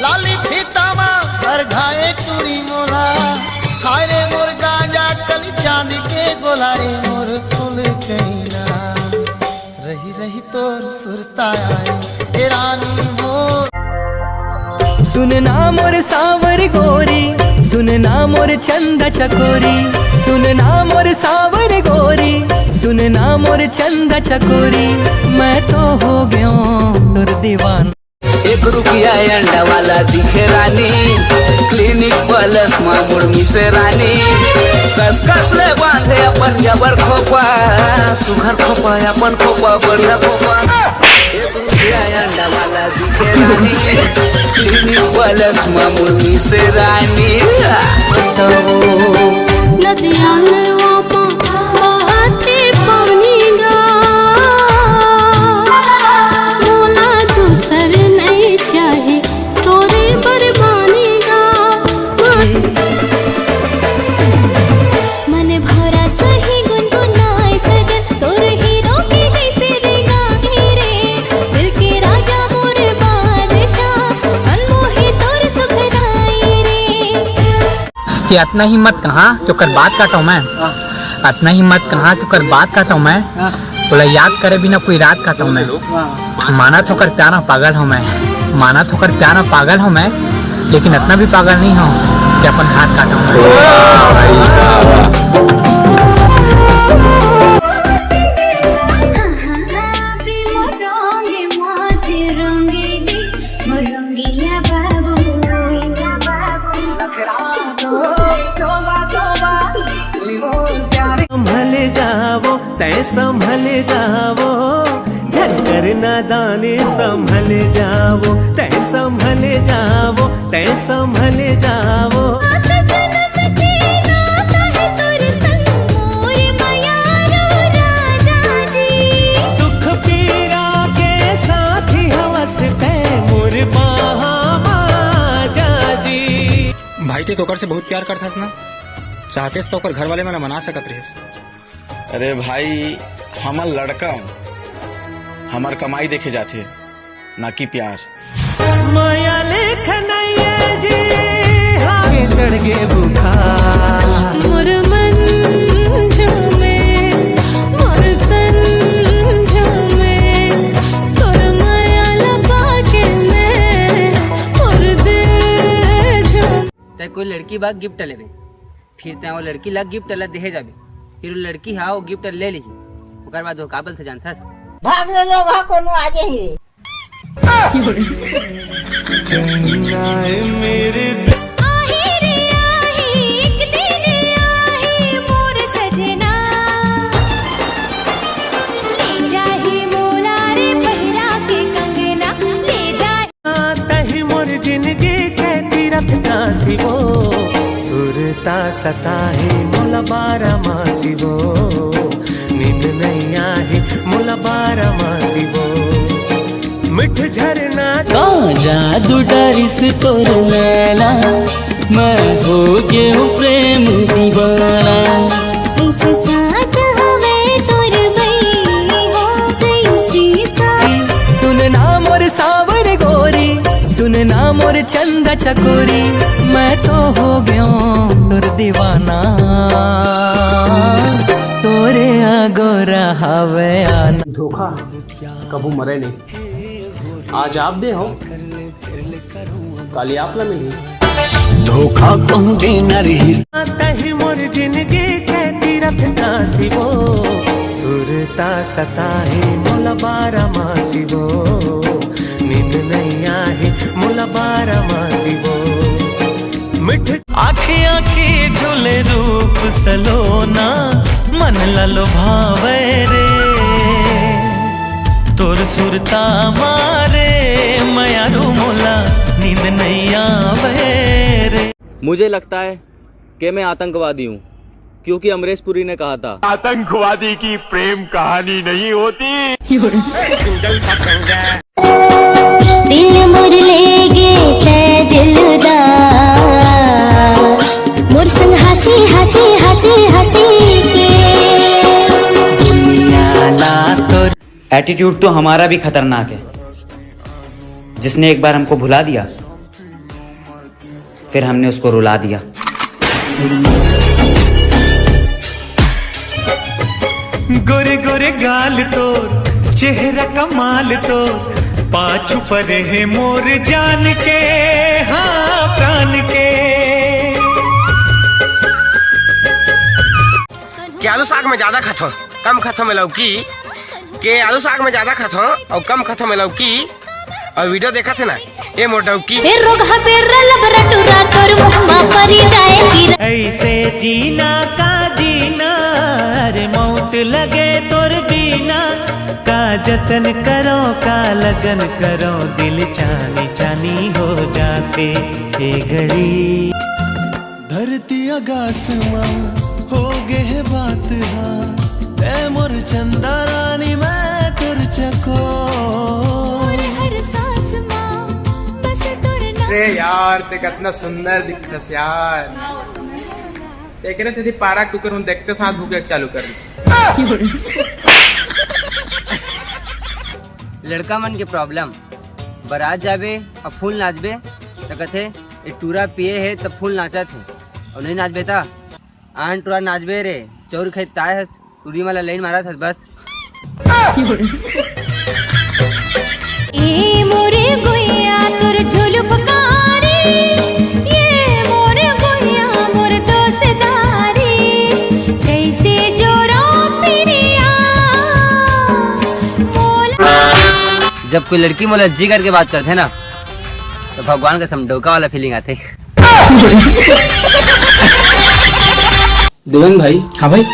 लाली फीतामा हर घाए चूड़ी मोला हाय रे मोर गांजा कली चांदी के गोला रे मोर फूल कैना रही रही तोर सुरता आई हे रानी मोर। सुनना मोर सावर गोरी सुनना मोर चंदा चकोरी सुनना मोर सावर गोरी सुनना मोर चंदा चकोरी मैं तो हो गया तोर दीवाना। एक रुपया अंडा वाला दिखे रानी क्लिनिक प्लस मामूर मिसे रानी कस कस ले बांधे अपन जबर खोपा सुघर खोपा अपन खोपा बढ़िया खोपा। एक रुपया अंडा वाला दिखे रानी क्लिनिक प्लस मामूर मिसे रानी कि इतना हिम्मत कहाँ तो कर बात काटा मैं इतना हिम्मत कहाँ तो कर बात काटा मैं बोला याद करे बिना कोई रात काटा मैं माना तो कर प्यारा पागल हूँ मैं माना तो कर प्यारा पागल हूँ मैं लेकिन इतना भी पागल नहीं हूँ कि अपन हाथ काटा हूँ। संभले जावो तय संभले जावो झलकर नादाने संभले जावो तय संभले जावो तय संभले जावो। दुख पीरा के साथी हवस तय मोर जी। भाई ते तोकर से बहुत प्यार करता ना चाहते तो कर घर वाले मेरा मना सकत रहे। अरे भाई हमार लड़का हमार कमाई देखे जाते ना कि प्यार माया लेख नहीं जी आगे चढ़ गए बुखार मोर मन झूमे मोर तन झूमे तोर माया लपा के मैं मोर दिल झूम। ते कोई लड़की बाग गिफ्ट ले दे फिर ते वो लड़की लग गिफ्ट ले दे जाबे फिर वो लड़की हा वो गिफ्ट ले ली ओकर बाद वो काबल से जानथस भाग ले लोग हा कोनो आगे ही रे मेरे आही रे आही एक दिन आही मोर सजना ले जाही मोला रे पहिरा के कंगना ले जा तही मोर जिंदगी के तीरथ का सिवो सुरता सताहे मोला बारा मासी वो नींद नहीं आही मोला बारा मासी वो मिठ झरना जादू डरिस तोर नैना मैं हो गया प्रेम दीवाना इस साथ हवे तोर बई हो जैसी सा। सुनना मोर सावर गोरी सुनना मोर चंदा चकोरी मैं तो हो गया तोर दीवाना तोरे आगोरा हवे आना। धोखा कबू मरे नहीं आज आप दे हो काली आप ना मिली धोखा कहूँगी न रही तही मोर जिंदगी के तीरथ का सिवो सुरता सताहे मोला बारा मासी वो नींद नहीं आही मोला बारा मासी वो मिठ आखी आखी झूले रूप सलोना मन ललो भावे रे तोर सुरता मारे मयारू मोला नींद नहीं आवे रे। मुझे लगता है कि मैं आतंकवादी हूँ क्योंकि अमरीश पुरी ने कहा था आतंकवादी की प्रेम कहानी नहीं होती। दिल मोर ले गे ते दिलदार मोर संग हंसी हंसी हंसी हंसी के दुनिया ला तो एटीट्यूड तो हमारा भी खतरनाक है जिसने एक बार हमको भुला दिया फिर हमने उसको रुला दिया। गोरे गोरे गाल तोर चेहरा कमाल तोर पाछू पर है मोर जान के हाँ प्राण के। के आलू साग में ज्यादा खाथो कम खाथो में लौकी के आलू साग में ज्यादा खाथो और कम खाथो में लौकी और वीडियो देखा थे ना ये मोटा की ऐसे जीना का जीना रे मौत लगे तोर बीना का जतन करो का लगन करो दिल चानी चानी हो जाते ए घड़ी। धरती आसमां हो गए है बात हाँ ए मोर चंदा रानी मैं तुर चको हर सांस मां बस तुरना। अरे यार ते कितना सुंदर दिखतस यार। देखने से पारा कुकर हूँ देखते था भूखे चालू कर लड़का मन के प्रॉब्लम बारात जाबे और फूल नाचबे तो कहते ये टूरा पिए है तब फूल नाचत है और नहीं नाचबे ता आन टूरा नाचबे रे चोर खेत है टूरी वाला लाइन मारा था बस। ए मोरे गुइया तुर झुलुपकारी ये मोरे गुइया मोर दोस्तारी कैसे जोरो पिरिया मोला। जब कोई लड़की मोला जी करके बात करते ना तो भगवान का समडोका वाला फीलिंग आते। देवन भाई। हाँ भाई।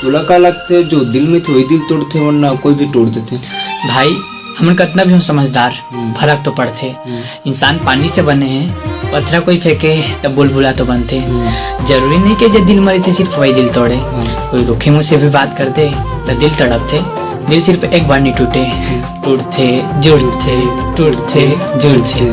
बोला का लगते जो दिल में थे वही दिल तोड़ते वरना कोई भी तोड़ देते। भाई हम कितना भी हम समझदार फर्क तो पड़ते। इंसान पानी से बने हैं पत्थर कोई फेंके तब बुलबुला तो बनते। जरूरी नहीं कि जो दिल मरे थे सिर्फ वही दिल तोड़े। कोई रुखे मुँह से भी बात करते तो दिल तड़पते। दिल सिर्फ एक बार नहीं टूटे टूटते जुड़ते टूटते जुड़ते।